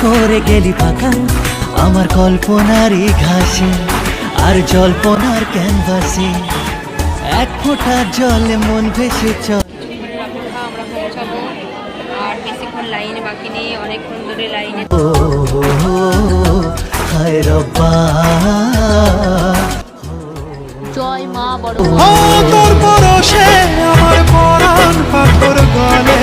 করে গেলি ফাঁকা আমার কল্পনারই ঘাসে আর জল্পনার ক্যানভাসে এক ফোঁটা জলে মন ভেসে চল। আমরা পৌঁছাবো আর বেশিক্ষণ লাইনে বাকি নেই, অনেকক্ষণ ধরে লাইনে। হায় রব্বা জয় মা বড় তোর পরশে আমার পরাণ পাথর গলে